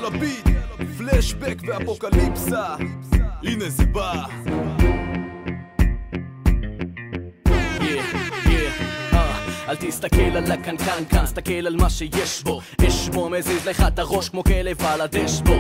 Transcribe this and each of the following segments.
על הביט, פלשבק ואפוקליפסה, הנה זה בא. אל תסתכל על הקנקן כאן, תסתכל על מה שיש בו. אש בו מזיז לך את הראש כמו כלב על הדשבו.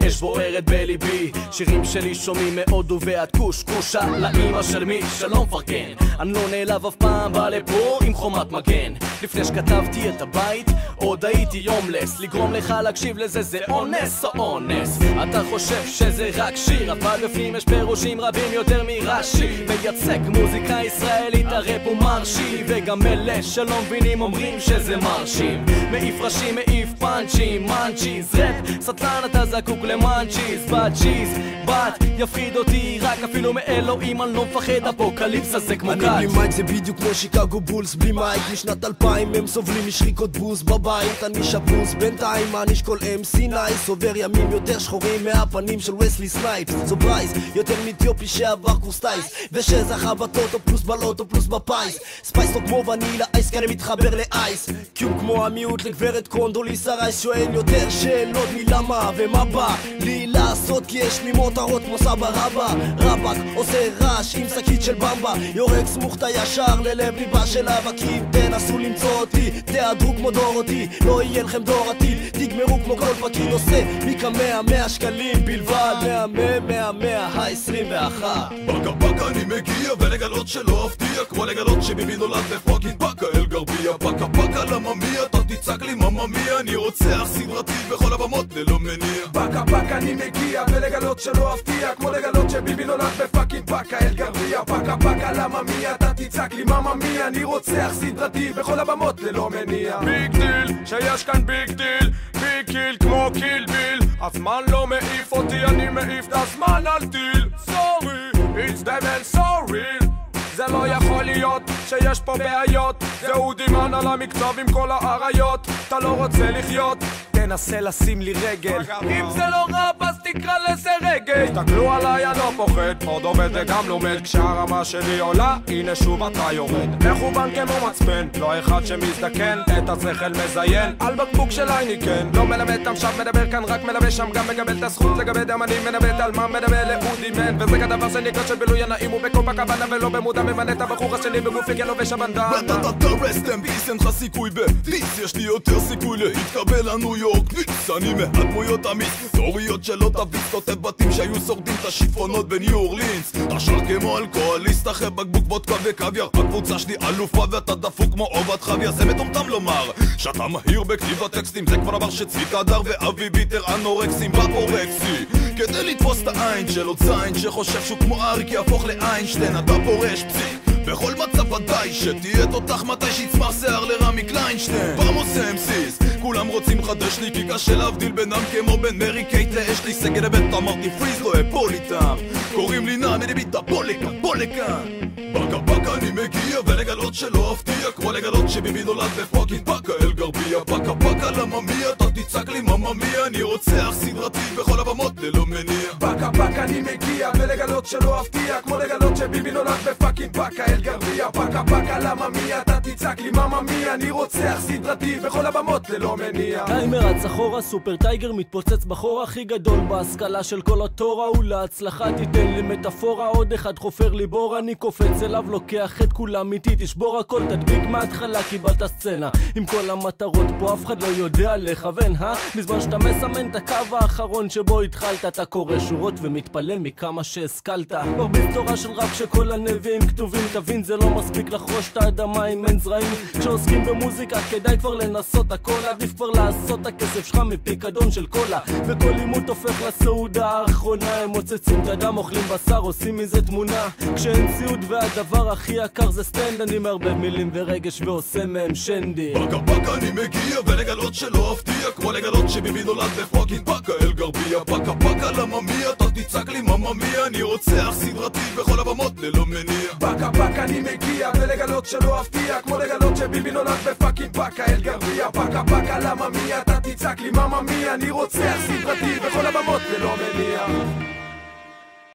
אש בוערת בליבי, שירים שלי שומעים מאוד ובעד קוש קושה לאמא של מי שלום פרקן. אני לא נעלב אף פעם, בא לפה עם חומת מגן. לפני שכתבתי את הבית עוד הייתי יומלס. לגרום לך להקשיב לזה זה אונס או אונס. אתה חושב שזה רק שיר, אבל בפנים יש פירושים רבים יותר מרש"י. מייצג מוזיקה ישראלית, הראפ הוא מרשי, וגם אלה שלא מבינים אומרים שזה מרשים. מעיף ראשים, מעיף פאנצ'ים, מנצ'יז ראפ סטלן, אתה זקוק למנצ'יז. בת צ'יז, בת יפחיד אותי רק אפילו מאלוהים, אני לא מפחד, אפוקליפסה זה כמו קאט. אני בלי מייק זה בדיוק כמו שיקגו בולס. בלי מייק משנת 2000 הם סובלים משריקות בוז בבית, אני שבוז בינתיים אני אשכול MC נייס. עובר ימים יותר שחורים מהפנים של וסלי סנייפס. זו ברייס יותר מאתיופי שעבר קורס טייס, ושזכה בטוטו פלוס בלוטו פלוס בפיס. ספייס לא כמו ונילה, אייס כאן מתחבר לאייס. קיום כמו המיעוט לגברת קונדוליסה רייס. שואל יותר שאלות מלמה ומה בא לי לעשות, כי יש לי מותרות כמו סבא רבא. רבק עושה רעש עם שקית של במבה, יורק סמוך את הישר ללב ליבה של אבקים. תנסו למצוא אותי, תיעדרו כמו דור אותי, לא יהיה לכם דור עתיד, תגמרו כמו כל פקיד. עושה מכמה 100 שקלים בלבד, 100 ה-21. בקה אני מגיע ולגלות שלא אפתיע, כמו לגלות שביבי נולד בפאקינג בקה אל גרביה. בקה למה מי אתה תצעק לי ממא מיה, אני רוצח סדרתי בכל הבמות ללא מניע. בקה אני מגיע ולגלות שלא אפתיע, כמו לגלות שביבי נולד בפאקינג בקה אל גרביה. בקה למה מי אתה תצעק לי ממא מיה, אני רוצח סדרתי בכל הבמות ללא מניע. ביג דיל, שיש כאן ביג דיל, ביג קיל כמו קיל ביל. הזמן לא מעיף אותי, אני מעיף את הזמן על טיל. Sorry, it's them and sorry. זה לא יכול להיות שיש פה בעיות, זה אודימן על המקצוב עם כל האריות. אתה לא רוצה לחיות, תנסה לשים לי רגל, אם זה לא רב אז תקרא לזה רגל. תסתכלו עליי, אני לא פוחד, עוד עובד וגם לומד. כשהרמה שלי עולה, הנה שוב אתה יורד. מכוון כמו מצפן, לא אחד שמזדקן, את השכל מזיין על בקבוק של אייניקן. לא מלמד תמשב, מדבר כאן רק מלווה שם, גם מקבל את הזכות לגבי דמני. מנבט על מה מדבר לאודימן, וזה כדבר שנקרא של בילוי הנעים ובקופקבנה, ולא במודע ממנה את הבחור השני בגופי כלובש הבנדנה. אתה רסט אין פיס, אין לך סיכוי בפיס, יש לי יותר סיכוי להתקבל לניו יורק ניס. אני מהדמויות המסתוריות שלא תביס, כותב בתים שהיו שורדים את השיפונות בניו אורלינס. אתה שר כמו אלכוהוליסט אחרי בקבוק וודקה וקוויאר, הקבוצה שלי אלופה ואתה דפוק כמו עובד חוויה. זה מטומטם לומר שאתה מהיר בכתיב הטקסטים, זה כבר אמר שצביק הדר ואבי ביטר אנורקסים בפורקסי. כדי לתפוס את העין של עוד זין שחושב שהוא כמו אריק יהפוך לאיינשטיין, אתה פורש פסיק בכל מצב ודאי שתהיה תותח מתי שיצמח שיער לרמי קליינשטיין. פעם עושה אמסיס, כולם רוצים חדש לי, כי קשה להבדיל בינם כמו בין מרי קייט לאשלי. סגל הבית אמרתי פריז לא אפול איתם, קוראים לי נע מנביטה בוא לכאן. בקה אני מגיע ולגלות שלא אפתיע, כמו לגלות שביבי נולד בפאקינג בקה אל גרביה. בקה למה מי אתה תצעק לי ממא מיה, אני רוצח סדרתי בכל הבמות ללא מניע. בקה אני מגיע ולגלות שלא אפתיע, כמו לגלות שביבי נולד בפאקינג בקה אל גרביה. בקה למה מי אתה תצעק לי ממא מיה, אני רוצח סדרתי בכל הבמות ללא מניע. טיימר רץ אחורה, סופר טייגר מתפוצץ בחור הכי גדול בהשכלה של כל התורה. ולהצלחה תיתן לי מטאפורה, עוד אחד חופר לי בור, אני קופץ אליו לוקח את כולם איתי, תשבור הכל תדביק מההתחלה, קיבלת סצנה עם כל המטרות פה, אף אחד לא יודע לכוון, בזמן שאתה מסמן את הקו האחרון שבו התחלת, אתה קורא שורות ומתפלל מכמה שהשכלת. מרביץ תורה של רב שכל הנביאים כתובים, תבין זה לא מספיק לחרוש את האדמה אם אין זרעים. כשעוסקים במוזיקה כדאי כבר לנסות הכל, עדיף כבר לעשות הכסף שלך מפיקדון של קולה, וכל לימוד הופך לסעודה האחרונה. הם מוצצים את הדם, אוכלים בשר, עושים מזה תמונה, כשאין ציוד והדבר הכי יקר זה סטנד. אני מערבב מילים ורגש ועושה מהם שנדי. בקה אני מגיע ולגלות שלא אפתיע, כמו לגלות שביבי נולד בפאקינג בקה אל גרביה. בקה למה מי אתה תצעק לי ממא מיה, אני רוצח סדרתי בכל הבמות ללא מניע. בקה אני מגיע ולגלות שלא אפתיע, כמו לגלות שביבי נולד בפאקינג בקה אל גרביה. בקה למה מי אתה תצעק לי ממא מיה, אני רוצח סדרתי בכל הבמות ללא מניע.